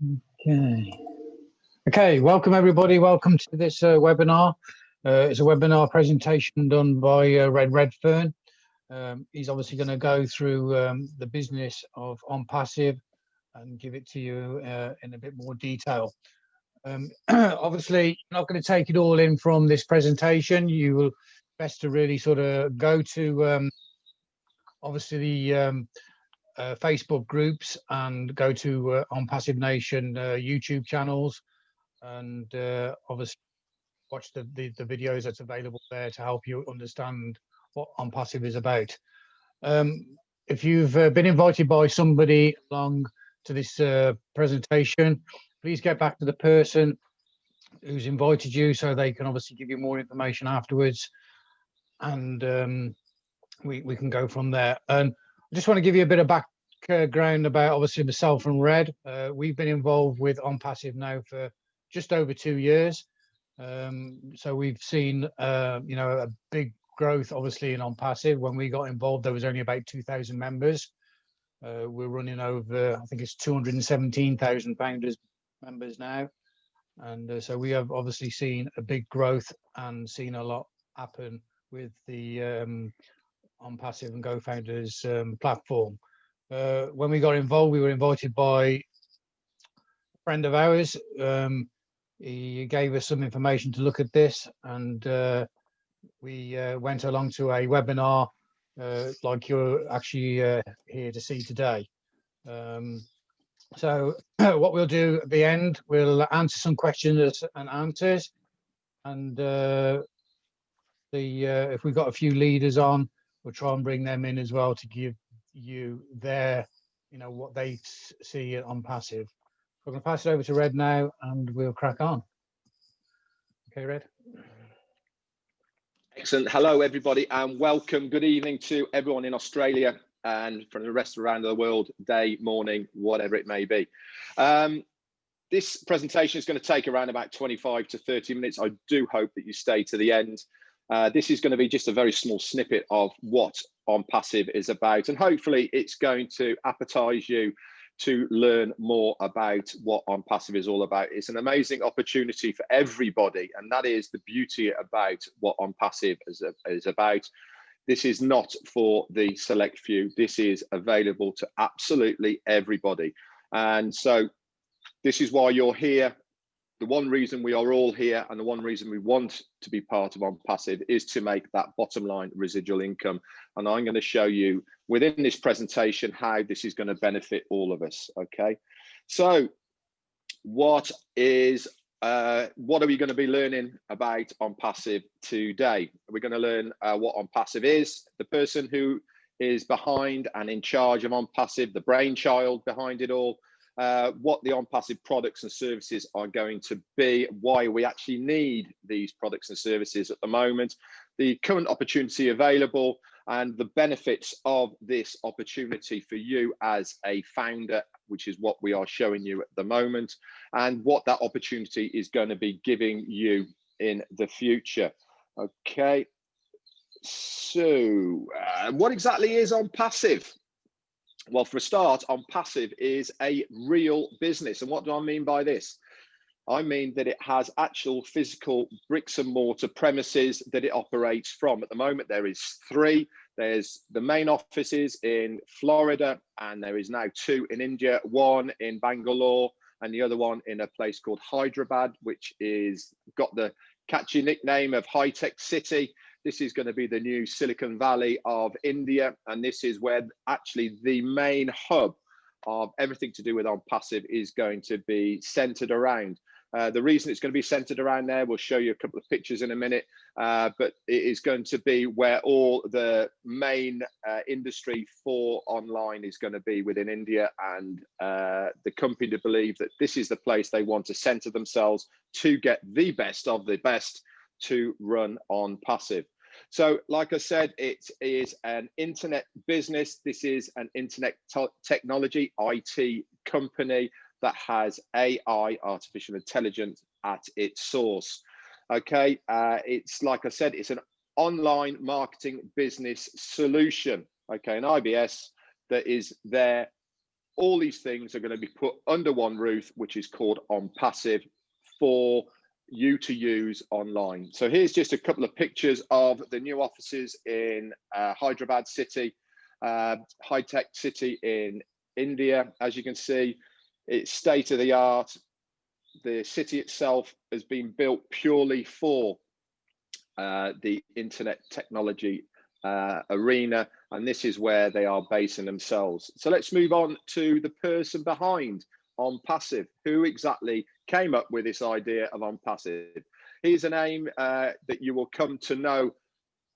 Okay. Okay, welcome everybody. Welcome to this webinar. It's a webinar presentation done by Redfern. He's obviously going to go through the business of ONPASSIVE and give it to you in a bit more detail. Obviously, you're not going to take it all in from this presentation. You will best to really sort of go to obviously the Facebook groups and go to ONPASSIVE Nation YouTube channels, and obviously watch the videos that's available there to help you understand what ONPASSIVE is about. If you've been invited by somebody along to this presentation, please get back to the person who's invited you so they can obviously give you more information afterwards, and we can go from there. And I just want to give you a bit of background about obviously myself and Red. We've been involved with ONPASSIVE now for just over 2 years. So we've seen you know, a big growth obviously in ONPASSIVE. When we got involved, there was only about 2,000 members. We're running over, I think it's 217,000 members now, and so we have obviously seen a big growth and seen a lot happen with the ONPASSIVE and GoFounders platform. When we got involved, we were invited by a friend of ours. He gave us some information to look at this, and we went along to a webinar like you're actually here to see today. So what we'll do at the end, we'll answer some questions and answers, and if we've got a few leaders on, we'll try and bring them in as well to give you their, you know, what they see on ONPASSIVE. We're going to pass it over to Red now, and we'll crack on. Okay, Red. Excellent. Hello, everybody, and welcome. Good evening to everyone in Australia and from the rest around the world, day, morning, whatever it may be. This presentation is going to take around about 25 to 30 minutes. I do hope that you stay to the end. This is going to be just a very small snippet of what ONPASSIVE is about, and hopefully it's going to appetize you to learn more about what ONPASSIVE is all about. It's an amazing opportunity for everybody, and that is the beauty about what ONPASSIVE is about. This is not for the select few. This is available to absolutely everybody. And so this is why you're here. The one reason we are all here, and the one reason we want to be part of ONPASSIVE, is to make that bottom line residual income. And I'm going to show you within this presentation how this is going to benefit all of us. Okay, so what are we going to be learning about ONPASSIVE today? We're going to learn what ONPASSIVE is, the person who is behind and in charge of ONPASSIVE, the brainchild behind it all, what the ONPASSIVE products and services are going to be, why we actually need these products and services at the moment, the current opportunity available, and the benefits of this opportunity for you as a founder, which is what we are showing you at the moment, and what that opportunity is going to be giving you in the future. Okay, so what exactly is ONPASSIVE? Well, for a start, ONPASSIVE is a real business. And what do I mean by this? I mean that it has actual physical bricks and mortar premises that it operates from. At the moment, there is 3. There's the main offices in Florida, and there is now 2 in India, 1 in Bangalore, and the other one in a place called Hyderabad, which is got the catchy nickname of High Tech City. This is going to be the new Silicon Valley of India, and this is where actually the main hub of everything to do with ONPASSIVE is going to be centered around. The reason it's going to be centered around there, we'll show you a couple of pictures in a minute, but it is going to be where all the main industry for online is going to be within India, and the company to believe that this is the place they want to center themselves to get the best of the best to run ONPASSIVE. So like I said, it is an internet business. This is an internet technology IT company that has AI, artificial intelligence, at its source. Okay, it's like I said, it's an online marketing business solution. Okay, an IBS that is there all these things are going to be put under one roof, which is called ONPASSIVE, for you to use online. So here's just a couple of pictures of the new offices in Hyderabad city, high-tech city in India. As you can see, it's state of the art. The city itself has been built purely for the internet technology arena, and this is where they are basing themselves. So let's move on to the person behind ONPASSIVE. Who exactly came up with this idea of ONPASSIVE? Here's a name that you will come to know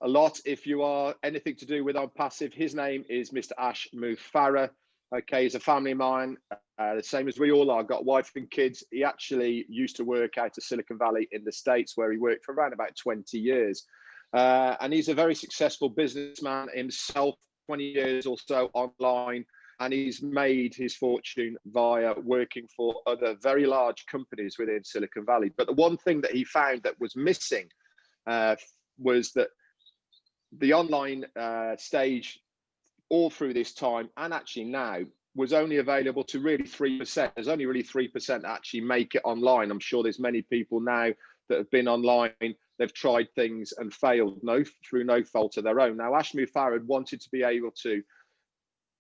a lot if you are anything to do with ONPASSIVE. His name is Mr. Ash Mufarah. Okay, he's a family of mine, the same as we all are. Got a wife and kids. He actually used to work out of Silicon Valley in the States, where he worked for around about 20 years. And he's a very successful businessman himself, 20 years or so online. And he's made his fortune via working for other very large companies within Silicon Valley. But the one thing that he found that was missing was that the online stage all through this time, and actually now, was only available to really 3%. There's only really 3% actually make it online. I'm sure there's many people now that have been online, they've tried things and failed through no fault of their own. Now, Ash Mufarah wanted to be able to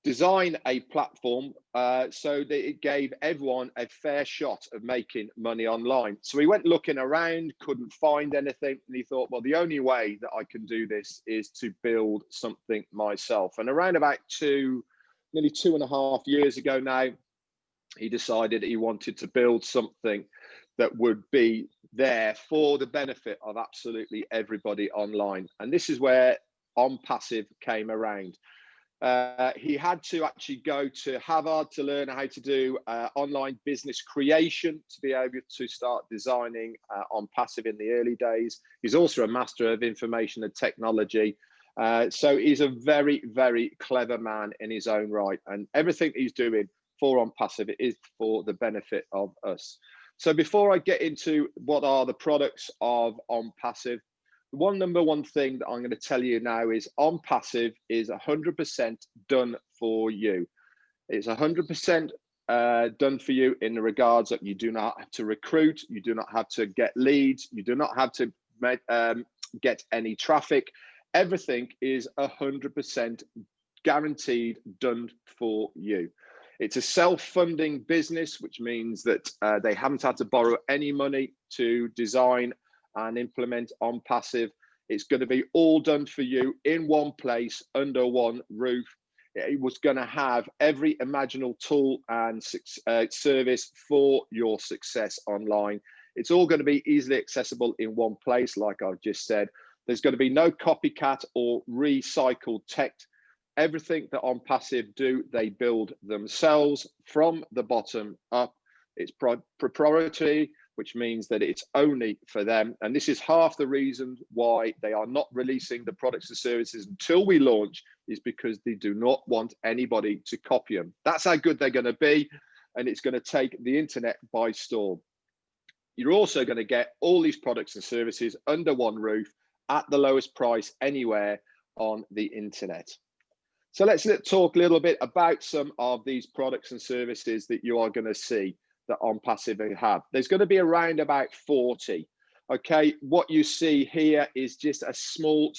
design a platform so that it gave everyone a fair shot of making money online. So he went looking around, couldn't find anything, and he thought, well, the only way that I can do this is to build something myself. And around about nearly 2.5 years ago now, he decided he wanted to build something that would be there for the benefit of absolutely everybody online. And this is where ONPASSIVE came around. He had to actually go to Harvard to learn how to do online business creation to be able to start designing ONPASSIVE in the early days. He's also a master of information and technology. So he's a very, very clever man in his own right. And everything he's doing for ONPASSIVE is for the benefit of us. So before I get into what are the products of ONPASSIVE, the number one thing that I'm going to tell you now is ONPASSIVE is 100% done for you. It's 100% done for you in the regards that you do not have to recruit, you do not have to get leads, you do not have to get any traffic. Everything is 100% guaranteed done for you. It's a self-funding business, which means that they haven't had to borrow any money to design and implement ONPASSIVE. It's going to be all done for you in one place under one roof. It was going to have every imaginable tool and service for your success online. It's all going to be easily accessible in one place, like I've just said. There's going to be no copycat or recycled tech. Everything that ONPASSIVE do, they build themselves from the bottom up. It's proprietary, which means that it's only for them. And this is half the reason why they are not releasing the products and services until we launch, is because they do not want anybody to copy them. That's how good they're going to be. And it's going to take the internet by storm. You're also going to get all these products and services under one roof at the lowest price anywhere on the internet. So let's talk a little bit about some of these products and services that you are going to see that ONPASSIVE have. There's going to be around about 40. Okay, what you see here is just a small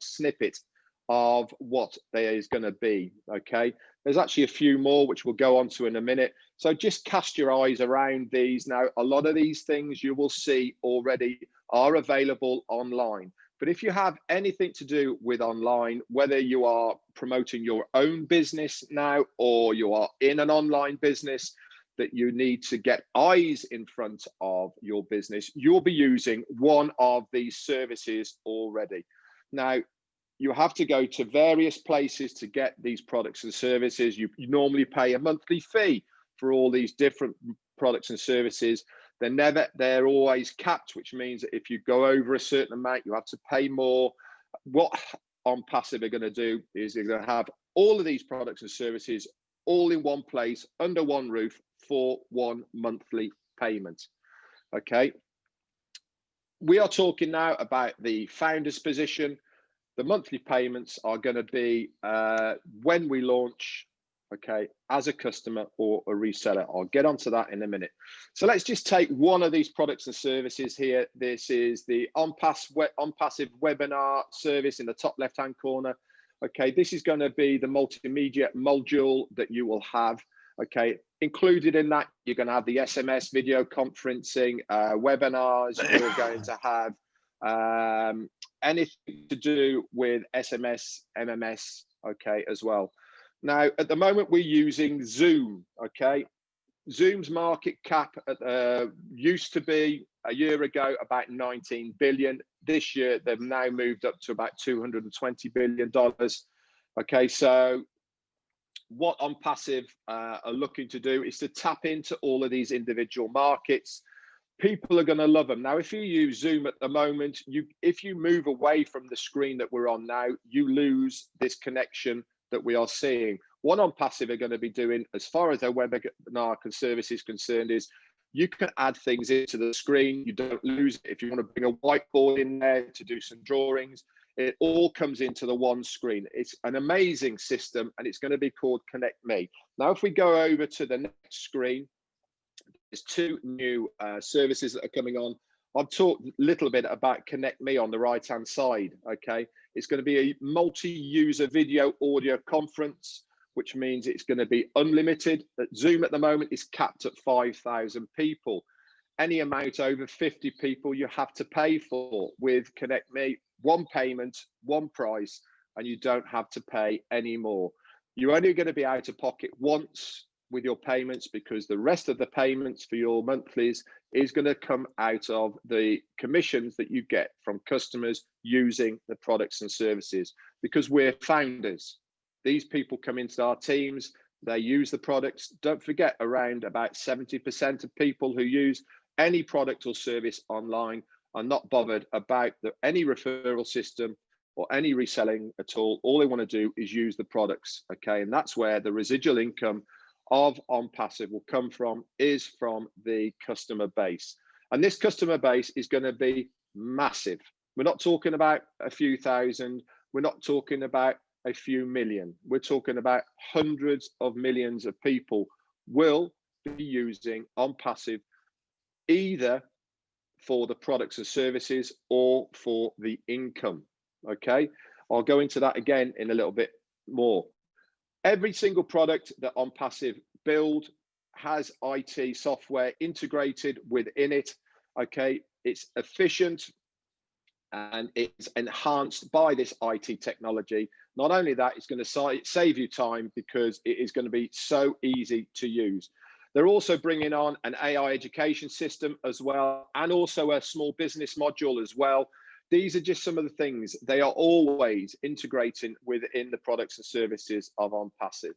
snippet of what there is going to be. Okay, there's actually a few more which we'll go on to in a minute. So just cast your eyes around these. Now, a lot of these things you will see already are available online. But if you have anything to do with online, whether you are promoting your own business now or you are in an online business that you need to get eyes in front of your business, you'll be using one of these services already. Now, you have to go to various places to get these products and services. You normally pay a monthly fee for all these different products and services. They're always capped, which means that if you go over a certain amount, you have to pay more. What ONPASSIVE are going to do is they're going to have all of these products and services all in one place under one roof for one monthly payment. Okay. We are talking now about the founder's position. The monthly payments are going to be when we launch. okay, as a customer or a reseller. I'll get onto that in a minute. So let's just take one of these products and services here. This is the ONPASSIVE webinar service in the top left-hand corner. Okay, this is going to be the multimedia module that you will have. Okay, included in that, you're going to have the SMS video conferencing, webinars. You're going to have anything to do with SMS, MMS, okay, as well. Now, at the moment, we're using Zoom, okay? Zoom's market cap used to be a year ago about 19 billion. This year, they've now moved up to about $220 billion. Okay, so what ONPASSIVE are looking to do is to tap into all of these individual markets. People are going to love them. Now, if you use Zoom at the moment, if you move away from the screen that we're on now, you lose this connection that we are seeing. What ONPASSIVE are going to be doing, as far as their webinar service is concerned, is you can add things into the screen. You don't lose it. If you want to bring a whiteboard in there to do some drawings, it all comes into the one screen. It's an amazing system, and it's going to be called Connect Me. Now, if we go over to the next screen, there's two new services that are coming on. I've talked a little bit about Connect Me on the right-hand side, okay? It's going to be a multi-user video audio conference, which means it's going to be unlimited. Zoom at the moment is capped at 5,000 people. Any amount over 50 people you have to pay for. With Connect Me, one payment, one price, and you don't have to pay any more. You're only going to be out of pocket once with your payments, because the rest of the payments for your monthlies is going to come out of the commissions that you get from customers using the products and services, because we're founders. These people come into our teams, they use the products. Don't forget, around about 70% of people who use any product or service online are not bothered about any referral system or any reselling at all. All they want to do is use the products, okay? And that's where the residual income of ONPASSIVE will come from, is from the customer base. And this customer base is going to be massive. We're not talking about a few thousand. We're not talking about a few million. We're talking about hundreds of millions of people will be using ONPASSIVE, either for the products and services or for the income, okay? I'll go into that again in a little bit more. Every single product that ONPASSIVE build has IT software integrated within it, okay? It's efficient and it's enhanced by this IT technology. Not only that, it's going to save you time, because it is going to be so easy to use. They're also bringing on an AI education system as well, and also a small business module as well. These are just some of the things they are always integrating within the products and services of ONPASSIVE.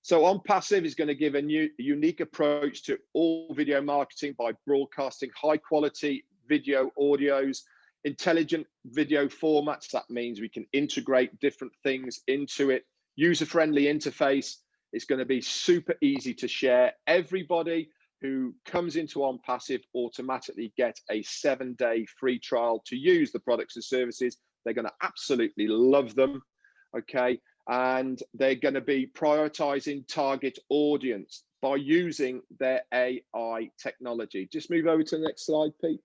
So ONPASSIVE is going to give a unique approach to all video marketing by broadcasting high quality video audios, intelligent video formats. That means we can integrate different things into it. User-friendly interface. It's going to be super easy to share. Everybody who comes into ONPASSIVE automatically get a 7-day free trial to use the products and services. They're going to absolutely love them, okay? And they're going to be prioritizing target audience by using their AI technology. Just move over to the next slide, Pete.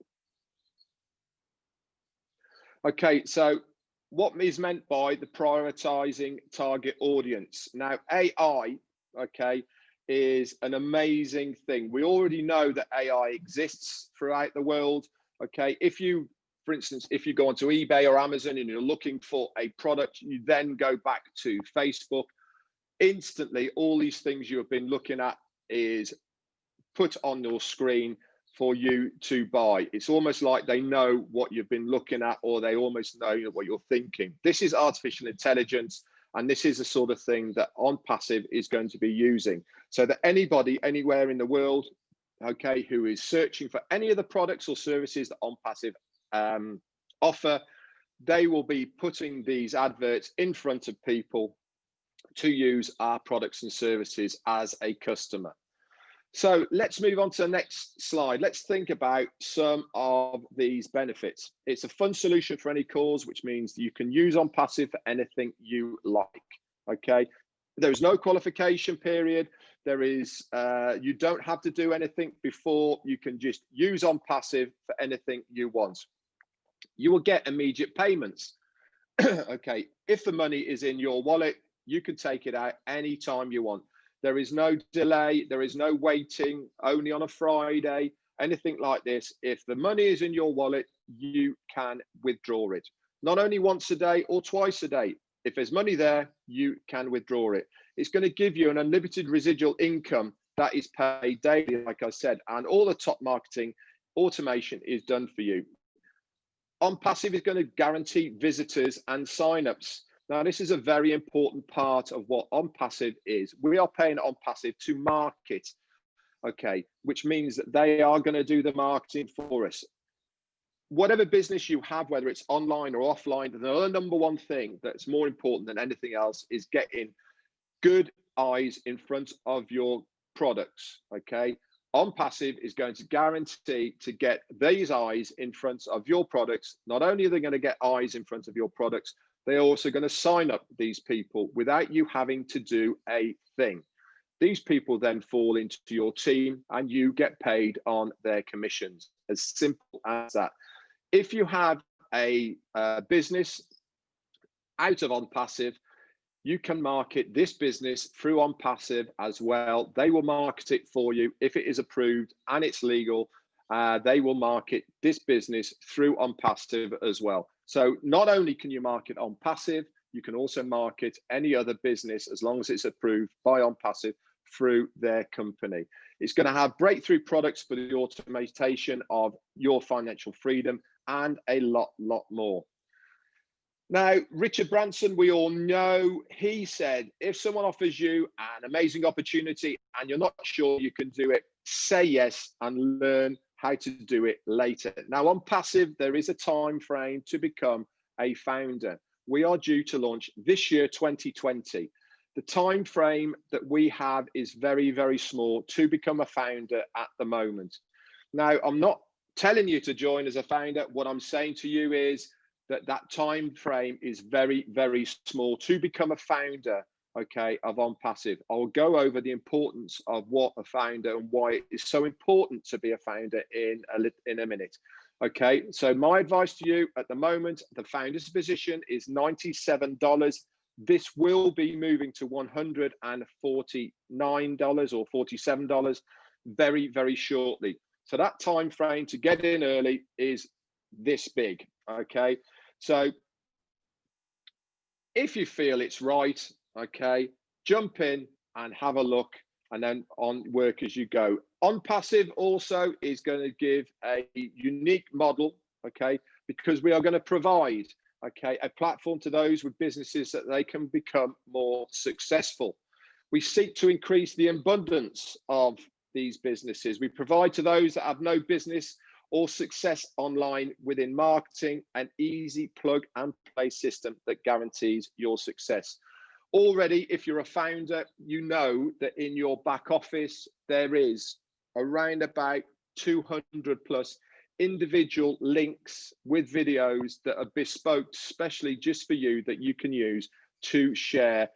Okay, so what is meant by the prioritizing target audience? Now, AI, okay, is an amazing thing. We already know that AI exists throughout the world, okay? If you, for instance, if you go onto eBay or Amazon and you're looking for a product, you then go back to Facebook, instantly all these things you have been looking at is put on your screen for you to buy. It's almost like they know what you've been looking at, or they almost know what you're thinking. This is artificial intelligence, and this is the sort of thing that ONPASSIVE is going to be using, so that anybody anywhere in the world, okay, who is searching for any of the products or services that ONPASSIVE offer, they will be putting these adverts in front of people to use our products and services as a customer. So let's move on to the next slide. Let's think about some of these benefits. It's a fun solution for any cause, which means you can use ONPASSIVE for anything you like, okay? There is no qualification period. There is, you don't have to do anything before. You can just use ONPASSIVE for anything you want. You will get immediate payments. Okay, if the money is in your wallet, you can take it out anytime you want. There is no delay. There is no waiting, only on a Friday, anything like this. If the money is in your wallet, you can withdraw it. Not only once a day or twice a day. If there's money there, you can withdraw it. It's going to give you an unlimited residual income that is paid daily, like I said, and all the top marketing automation is done for you. ONPASSIVE is going to guarantee visitors and signups. Now, this is a very important part of what ONPASSIVE is. We are paying ONPASSIVE to market, okay, which means that they are going to do the marketing for us. Whatever business you have, whether it's online or offline, the number one thing that's more important than anything else is getting good eyes in front of your products, okay? ONPASSIVE is going to guarantee to get these eyes in front of your products. Not only are they going to get eyes in front of your products, they're also going to sign up these people without you having to do a thing. These people then fall into your team and you get paid on their commissions. As simple as that. If you have a business out of ONPASSIVE, you can market this business through ONPASSIVE as well. They will market it for you. If it is approved and it's legal, they will market this business through ONPASSIVE as well. So not only can you market ONPASSIVE, you can also market any other business as long as it's approved by ONPASSIVE through their company. It's going to have breakthrough products for the automation of your financial freedom and a lot more. Now, Richard Branson, we all know, he said, if someone offers you an amazing opportunity and you're not sure you can do it, say yes and learn how to do it later. Now, ONPASSIVE, there is a time frame to become a founder. We are due to launch this year, 2020. The time frame that we have is very, very small to become a founder at the moment. Now, I'm not telling you to join as a founder. What I'm saying to you is that time frame is very, very small to become a founder, okay, of ONPASSIVE. I'll go over the importance of what a founder and why it is so important to be a founder in a minute. Okay, so my advice to you at the moment, the founder's position is $97. This will be moving to $149 or $47 very, very shortly. So that time frame to get in early is this big, okay? So if you feel it's right, okay, jump in and have a look and then on work as you go. ONPASSIVE also is going to give a unique model, okay, because we are going to provide, okay, a platform to those with businesses that they can become more successful. We seek to increase the abundance of these businesses. We provide to those that have no business or success online within marketing an easy plug and play system that guarantees your success. Already, if you're a founder, you know that in your back office, there is around about 200 plus individual links with videos that are bespoke, especially just for you, that you can use to share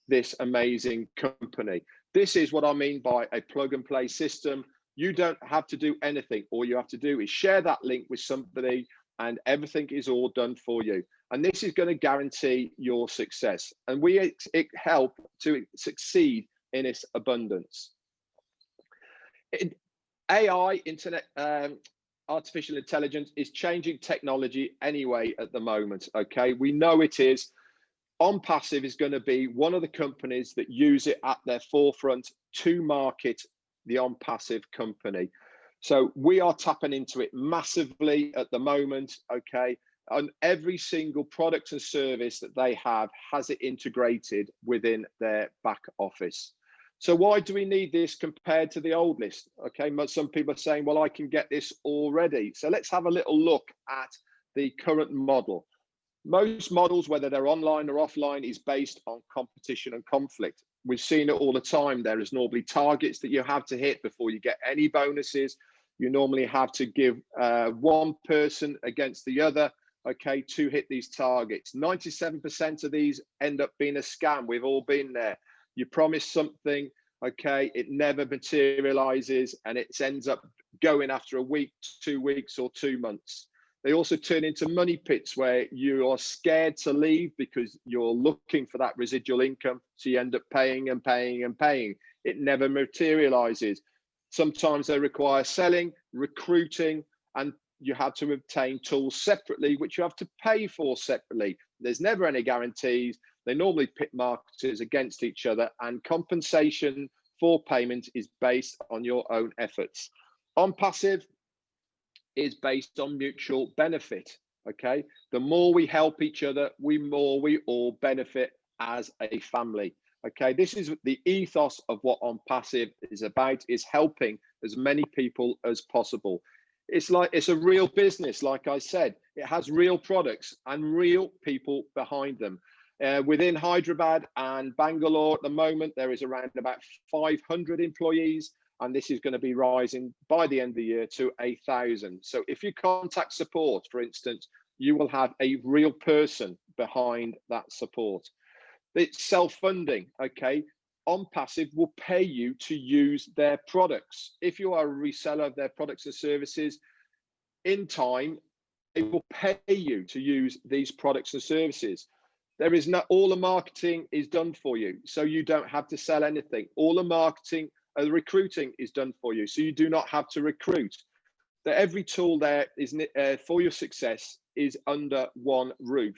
this amazing company. This is what I mean by a plug and play system. You don't have to do anything. All you have to do is share that link with somebody and everything is all done for you. And this is going to guarantee your success. And we help to succeed in its abundance. AI, artificial intelligence, is changing technology anyway at the moment, okay? We know it is. ONPASSIVE is going to be one of the companies that use it at their forefront to market the ONPASSIVE company. So we are tapping into it massively at the moment, okay? And every single product and service that they have has it integrated within their back office. So why do we need this compared to the old list? Okay, some people are saying, well, I can get this already. So let's have a little look at the current model. Most models, whether they're online or offline, is based on competition and conflict. We've seen it all the time. There is normally targets that you have to hit before you get any bonuses. You normally have to give one person against the other, okay, to hit these targets. 97% of these end up being a scam. We've all been there. You promise something, okay, it never materializes, and it ends up going after a week, 2 weeks, or 2 months. They also turn into money pits where you are scared to leave because you're looking for that residual income. So you end up paying and paying and paying. It never materializes. Sometimes they require selling, recruiting, and you have to obtain tools separately, which you have to pay for separately. There's never any guarantees. They normally pit marketers against each other, and compensation for payment is based on your own efforts. ONPASSIVE is based on mutual benefit. Okay, the more we help each other, we all benefit as a family. Okay, this is the ethos of what ONPASSIVE is about, is helping as many people as possible. It's a real business. Like I said, it has real products and real people behind them. Within Hyderabad and Bangalore at the moment, there is around about 500 employees, and this is going to be rising by the end of the year to 1,000. So if you contact support, for instance, you will have a real person behind that support. It's self-funding, okay? ONPASSIVE will pay you to use their products. If you are a reseller of their products and services, in time, they will pay you to use these products and services. There is no, all the marketing is done for you, so you don't have to sell anything. All the marketing, the recruiting is done for you, so you do not have to recruit. That every tool there is for your success is under one roof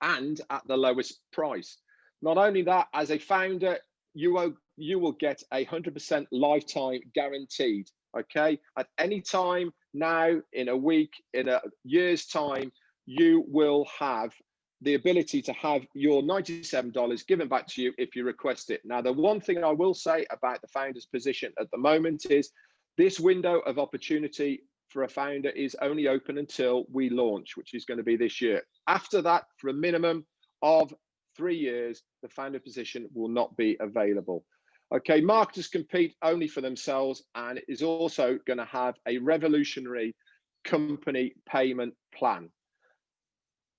and at the lowest price. Not only that, as a founder, you will get 100% lifetime guaranteed. Okay, at any time now, in a week, in a year's time, you will have the ability to have your $97 given back to you if you request it. Now, the one thing I will say about the founder's position at the moment is this window of opportunity for a founder is only open until we launch, which is going to be this year. After that, for a minimum of 3 years, the founder position will not be available. Okay, marketers compete only for themselves, and it is also going to have a revolutionary company payment plan.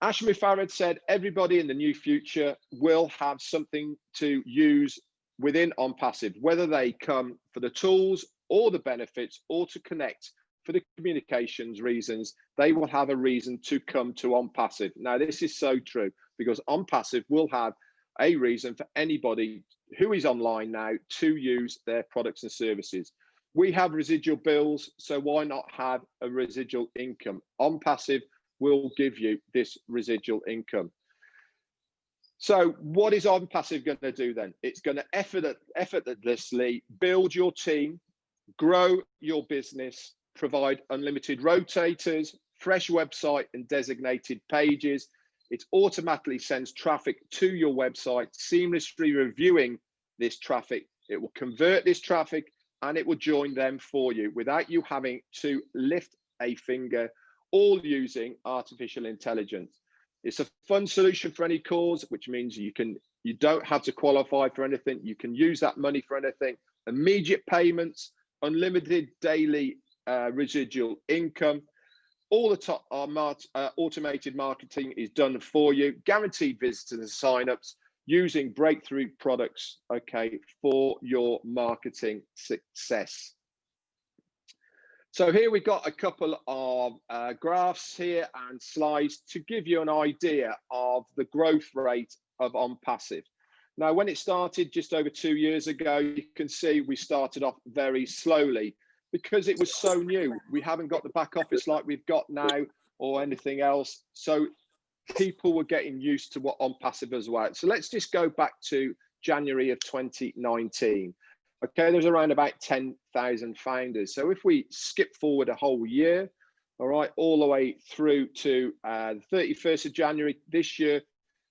Ashmi Farad said everybody in the new future will have something to use within ONPASSIVE, whether they come for the tools or the benefits or to connect for the communications reasons, they will have a reason to come to ONPASSIVE. Now, this is so true because ONPASSIVE will have a reason for anybody who is online now to use their products and services. We have residual bills, so why not have a residual income? ONPASSIVE will give you this residual income. So what is ONPASSIVE going to do then? It's going to effortlessly build your team, grow your business, provide unlimited rotators, fresh website and designated pages. It automatically sends traffic to your website, seamlessly reviewing this traffic. It will convert this traffic and it will join them for you without you having to lift a finger, all using artificial intelligence. It's a fun solution for any cause, which means you don't have to qualify for anything. You can use that money for anything. Immediate payments, unlimited daily residual income. All the top automated marketing is done for you. Guaranteed visitors and signups using breakthrough products, okay, for your marketing success. So here we've got a couple of graphs here and slides to give you an idea of the growth rate of ONPASSIVE. Now, when it started just over 2 years ago, you can see we started off very slowly because it was so new. We haven't got the back office like we've got now or anything else. So people were getting used to what ONPASSIVE was about. So let's just go back to January of 2019. Okay, there's around about 10,000 founders. So if we skip forward a whole year, all right, all the way through to the 31st of January this year,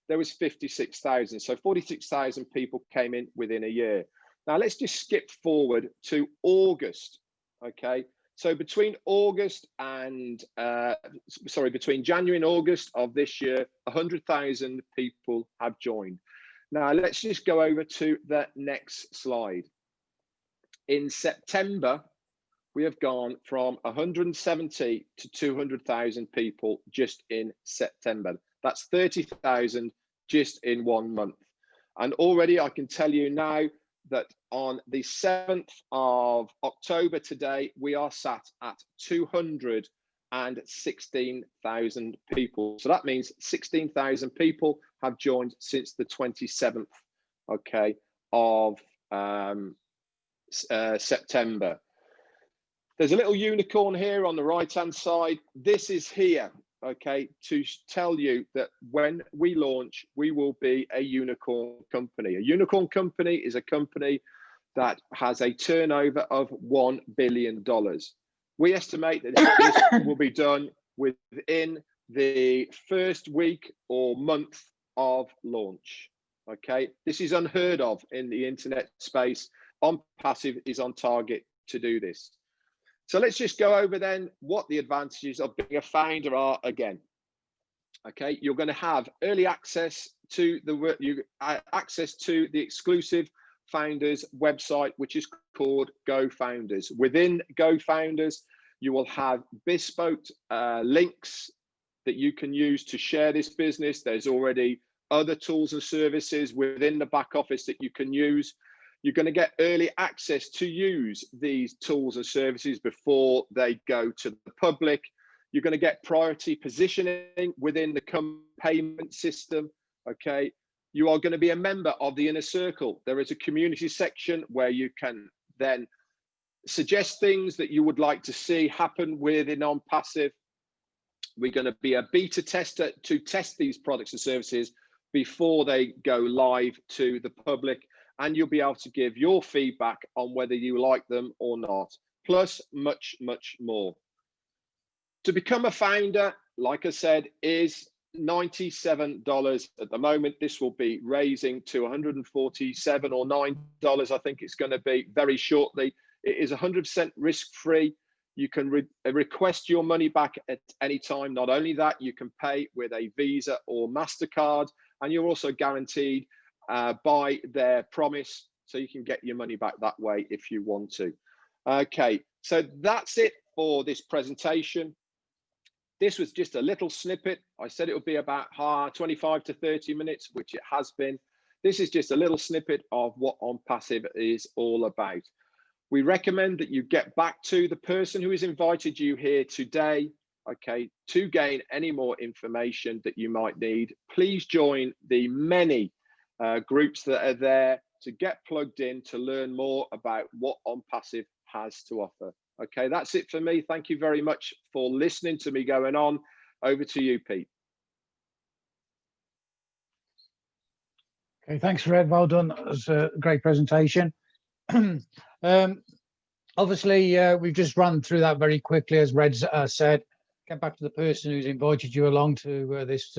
there was 56,000. So 46,000 people came in within a year. Now let's just skip forward to August. Okay, so between January and August of this year, 100,000 people have joined. Now let's just go over to the next slide. In September, we have gone from 170 to 200,000 people just in September. That's 30,000 just in 1 month. And already I can tell you now that on the 7th of October today, we are sat at 216,000 people. So that means 16,000 people have joined since the 27th, okay, of September. There's a little unicorn here on the right-hand side. This is here, okay, to tell you that when we launch, we will be a unicorn company. A unicorn company is a company that has a turnover of $1 billion. We estimate that this will be done within the first week or month of launch. Okay, this is unheard of in the internet space. ONPASSIVE is on target to do this. So let's just go over then what the advantages of being a founder are again. Okay, you're going to have early access to the exclusive founders website, which is called Go Founders. Within Go Founders, you will have bespoke links that you can use to share this business. There's already other tools and services within the back office that you can use. You're going to get early access to use these tools and services before they go to the public. You're going to get priority positioning within the payment system. Okay. You are going to be a member of the inner circle. There is a community section where you can then suggest things that you would like to see happen within ONPASSIVE. We're going to be a beta tester to test these products and services before they go live to the public. And you'll be able to give your feedback on whether you like them or not, plus much, much more. To become a founder, like I said, is $97 at the moment. This will be raising to $147 or $9, I think it's going to be very shortly. It is 100% risk-free. You can request your money back at any time. Not only that, you can pay with a Visa or MasterCard, and you're also guaranteed by their promise, so you can get your money back that way if you want to. Okay, so that's it for this presentation. This was just a little snippet. I said it would be about 25 to 30 minutes, which it has been. This is just a little snippet of what ONPASSIVE is all about. We recommend that you get back to the person who has invited you here today, okay, to gain any more information that you might need. Please join the many groups that are there to get plugged in to learn more about what ONPASSIVE has to offer. Okay, that's it for me. Thank you very much for listening to me going on. Over to you, Pete. Okay, thanks, Red. Well done. That was a great presentation. Obviously, we've just run through that very quickly, as Red said. Get back to the person who's invited you along to this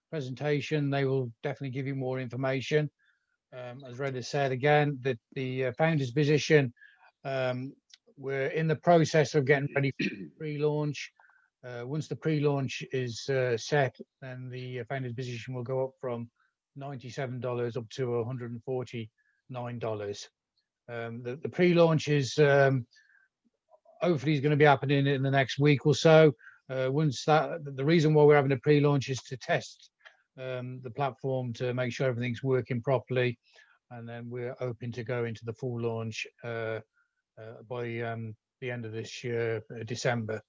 presentation. They will definitely give you more information. As Red has said again, that the founder's position, we're in the process of getting ready for pre-launch. Once the pre-launch is set, then the founder's position will go up from $97 up to $149. The pre-launch is hopefully is going to be happening in the next week or so. Once that, the reason why we're having a pre-launch is to test the platform to make sure everything's working properly, and then we're hoping to go into the full launch by the end of this year, December.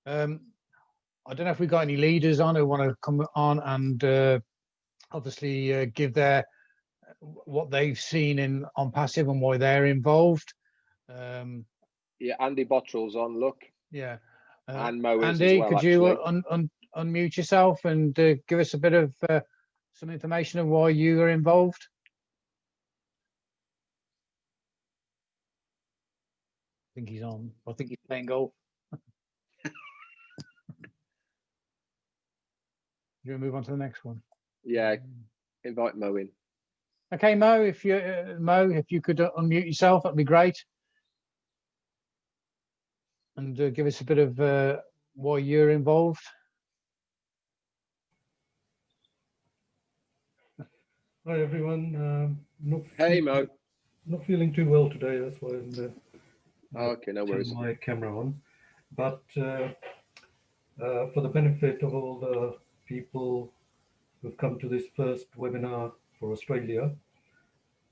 I don't know if we've got any leaders on who want to come on and obviously give their what they've seen in ONPASSIVE and why they're involved. Yeah, Andy Bottrell's on. Look. Yeah. And Mo is Andy, as well, could you unmute yourself and give us a bit of some information of why you are involved? I think he's on. I think he's playing golf. You want to move on to the next one? Yeah, invite Mo in. Okay, Mo, if you could unmute yourself, that'd be great. And give us a bit of why you're involved. Hi everyone. Hey Mo. Not feeling too well today. That's why I'm okay, no worries. turning my camera on. But for the benefit of all the people who've come to this first webinar for Australia,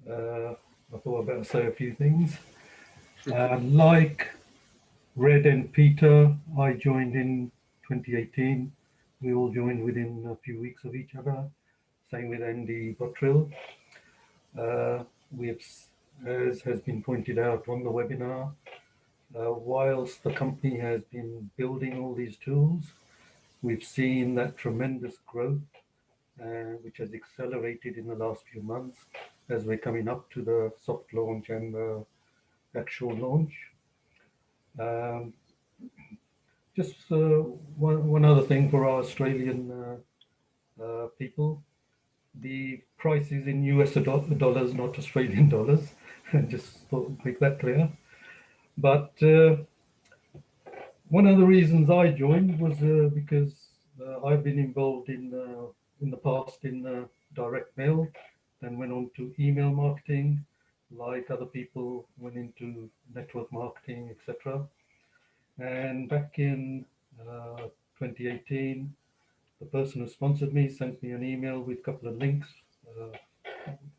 I thought I'd better say a few things. Like Red and Peter, I joined in 2018. We all joined within a few weeks of each other. Same with Andy Bottrill. We have, as has been pointed out on the webinar, whilst the company has been building all these tools, we've seen that tremendous growth, which has accelerated in the last few months as we're coming up to the soft launch and the actual launch. Just one other thing for our Australian people. The price is in US dollars, not Australian dollars. Just thought make that clear. But one of the reasons I joined was because I've been involved in the past in direct mail, then went on to email marketing, like other people went into network marketing, etc. And back in 2018, the person who sponsored me sent me an email with a couple of links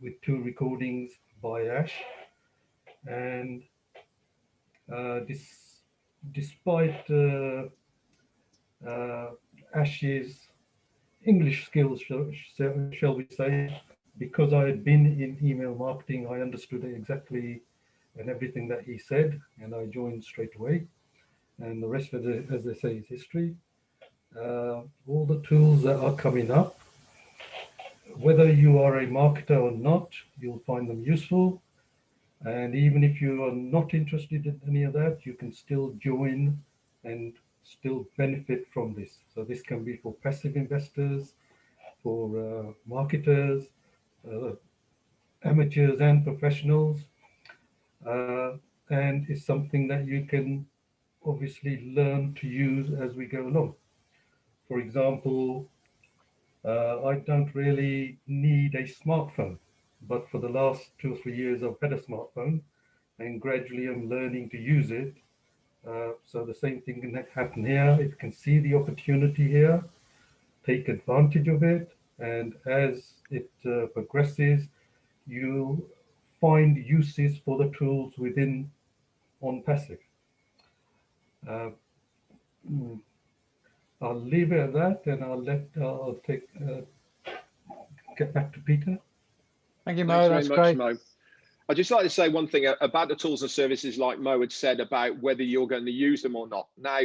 with 2 recordings by Ash. And despite Ash's English skills, shall we say, because I had been in email marketing, I understood exactly and everything that he said, and I joined straight away. And the rest of it, as they say, is history. All the tools that are coming up, whether you are a marketer or not, you'll find them useful. And even if you are not interested in any of that, you can still join and still benefit from this. So this can be for passive investors, for marketers, amateurs and professionals. And it's something that you can obviously learn to use as we go along. For example, I don't really need a smartphone, but for the last 2 or 3 years, I've had a smartphone and gradually I'm learning to use it. So the same thing can happen here. It can see the opportunity here, take advantage of it, and as it progresses, you find uses for the tools within ONPASSIVE. I'll leave it at that, and I'll get back to Peter. Thank you, Mo. Thanks That's very much, great. Mo. I'd just like to say one thing about the tools and services, like Mo had said, about whether you're going to use them or not. Now,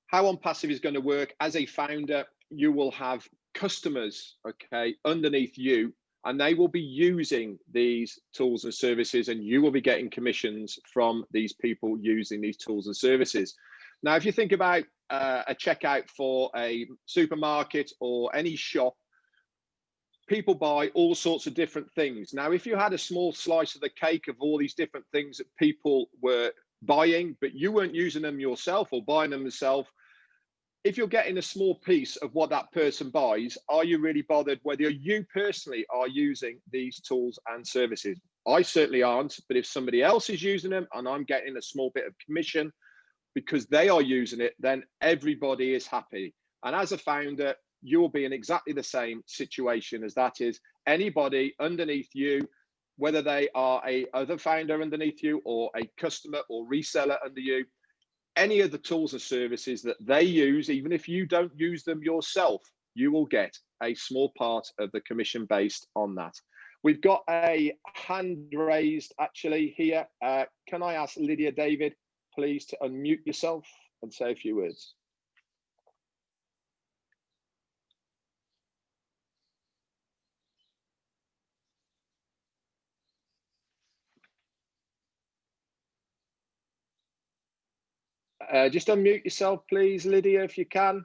how ONPASSIVE is going to work, as a founder, you will have customers, okay, underneath you, and they will be using these tools and services, and you will be getting commissions from these people using these tools and services. Now, if you think about a checkout for a supermarket or any shop, people buy all sorts of different things. Now, if you had a small slice of the cake of all these different things that people were buying, but you weren't using them yourself or buying them yourself, if you're getting a small piece of what that person buys, are you really bothered whether you personally are using these tools and services? I certainly aren't, but if somebody else is using them and I'm getting a small bit of commission because they are using it, then everybody is happy. And as a founder, you will be in exactly the same situation as that is. Anybody underneath you, whether they are a other founder underneath you or a customer or reseller under you, any of the tools and services that they use, even if you don't use them yourself, you will get a small part of the commission based on that. We've got a hand raised actually here. Can I ask Lydia David, please, to unmute yourself and say a few words? Just unmute yourself, please, Lydia, if you can.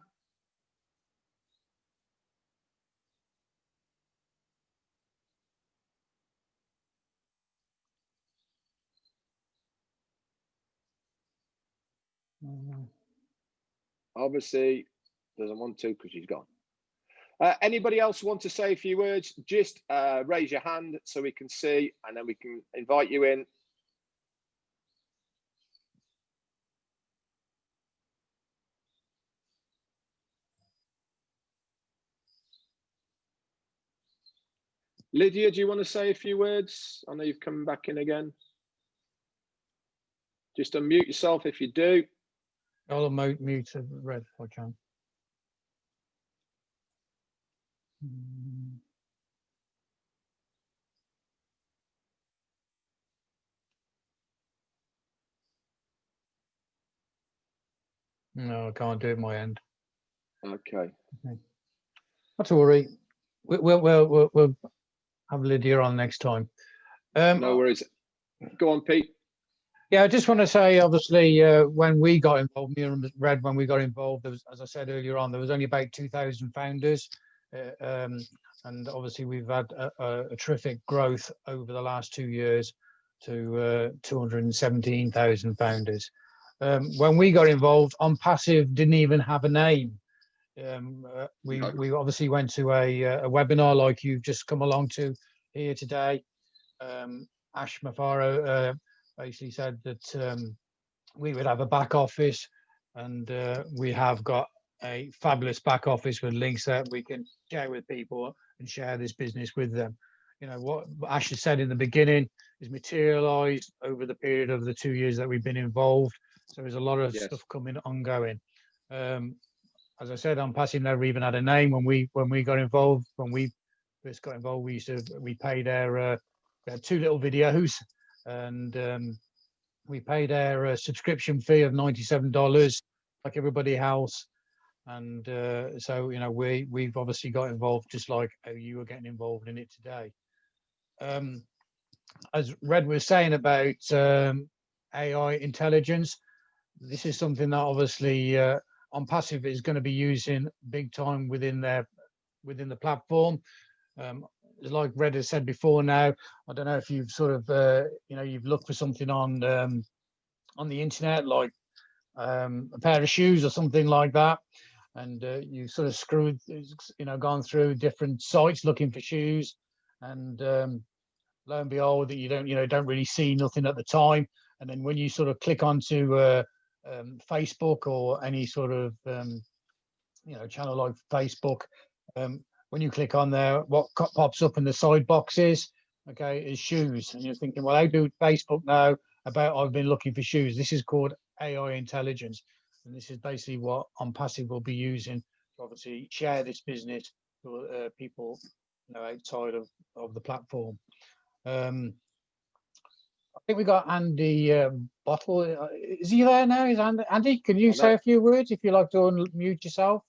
Obviously, doesn't want to because she's gone. Anybody else want to say a few words? Just raise your hand so we can see, and then we can invite you in. Lydia, do you want to say a few words? I know you've come back in again. Just unmute yourself if you do. I'll mute Red if I can. No, I can't do it my end. Okay. Not to worry. We'll have Lydia on next time. No worries. Go on, Pete. Yeah, I just want to say, obviously, when we got involved, me and Red, when we got involved, there was, as I said earlier on, there was only about 2,000 founders. And obviously, we've had a terrific growth over the last 2 years to 217,000 founders. When we got involved, ONPASSIVE didn't even have a name. We obviously went to a webinar like you've just come along to here today. Ash Mafaro basically said that we would have a back office, and we have got a fabulous back office with links that we can share with people and share this business with them. You know, what Ash has said in the beginning is materialized over the period of the 2 years that we've been involved. So there's a lot of stuff coming ongoing. As I said, ONPASSIVE never even had a name when we got involved. When we first got involved, we paid our we had 2 little videos, and we paid our subscription fee of $97 like everybody else. And so, you know, we've obviously got involved just like how you were getting involved in it today. As Red was saying about AI intelligence, this is something that obviously ONPASSIVE is going to be using big time within the platform. Like Red has said before, now I don't know if you've sort of you know, you've looked for something on the internet, like a pair of shoes or something like that, and you sort of gone through different sites looking for shoes, and lo and behold, that you don't really see nothing at the time, and then when you sort of click onto Facebook or any sort of channel like Facebook, when you click on there, what pops up in the side boxes, okay, is shoes, and you're thinking, well, how do Facebook know about I've been looking for shoes? This is called AI intelligence, and this is basically what ONPASSIVE will be using to obviously share this business to people outside of the platform. I think we got Andy Bottle. Is he there now? Is Andy? Can you say a few words if you like to unmute yourself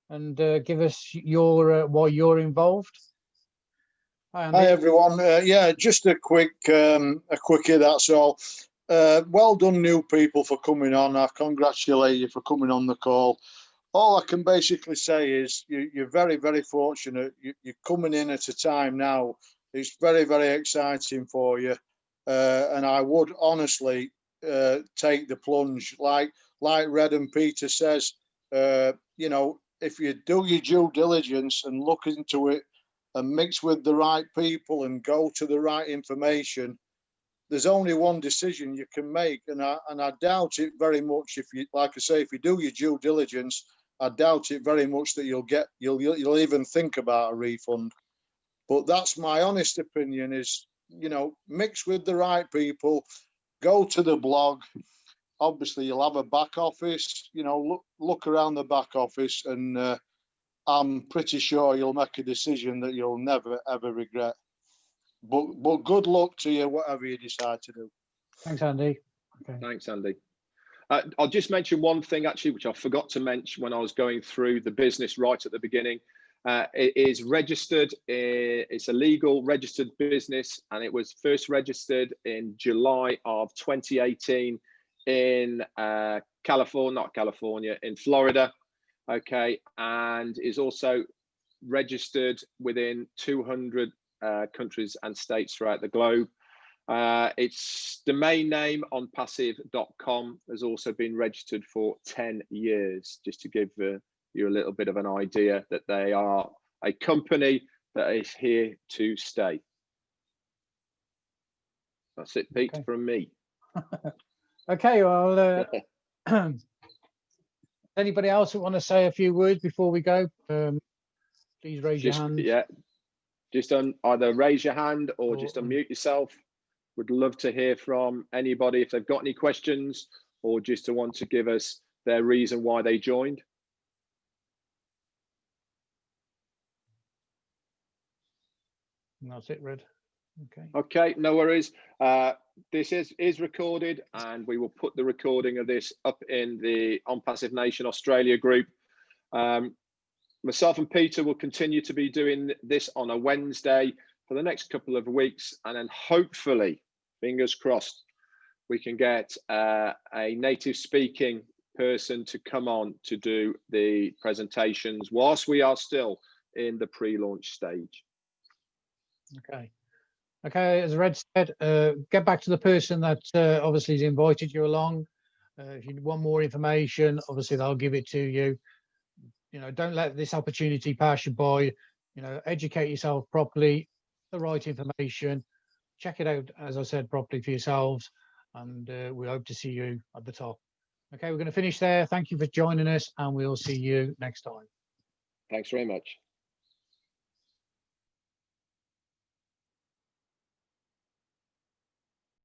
and give us your why you're involved? Hi everyone. Yeah, just a quickie. That's all. Well done, new people, for coming on. I congratulate you for coming on the call. All I can basically say is you're very, very fortunate. You're coming in at a time now. It's very, very exciting for you. And I would honestly take the plunge. Like Red and Peter says, you know, if you do your due diligence and look into it and mix with the right people and go to the right information, there's only one decision you can make. And I doubt it very much, if you, like I say, if you do your due diligence, I doubt it very much that you'll even think about a refund. But that's my honest opinion, is, you know, mix with the right people, go to the blog. Obviously, you'll have a back office, you know, look around the back office, and I'm pretty sure you'll make a decision that you'll never, ever regret. But good luck to you, whatever you decide to do. Thanks, Andy. Okay. Thanks, Andy. I'll just mention one thing, actually, which I forgot to mention when I was going through the business right at the beginning. It is registered. It's a legal registered business, and it was first registered in July of 2018 in in Florida. Okay, and is also registered within 200 countries and states throughout the globe. Its domain name onpassive.com has also been registered for 10 years, just to give you a little bit of an idea that they are a company that is here to stay. That's it, Pete, from me. Okay, well, anybody else who want to say a few words before we go? Please raise your hand. Yeah, just either raise your hand or just unmute yourself. Would love to hear from anybody if they've got any questions or just to want to give us their reason why they joined. That's it, Red. Okay. Okay, no worries. This is recorded, and we will put the recording of this up in the ONPASSIVE Nation Australia group. Myself and Peter will continue to be doing this on a Wednesday for the next couple of weeks, and then hopefully, fingers crossed, we can get a native speaking person to come on to do the presentations whilst we are still in the pre-launch stage. Okay. Okay, as Red said, get back to the person that obviously has invited you along. If you want more information, obviously they'll give it to you. You know, don't let this opportunity pass you by. You know, educate yourself properly, the right information, check it out, as I said, properly for yourselves, and we hope to see you at the top. Okay, we're going to finish there. Thank you for joining us, and we'll see you next time. Thanks very much.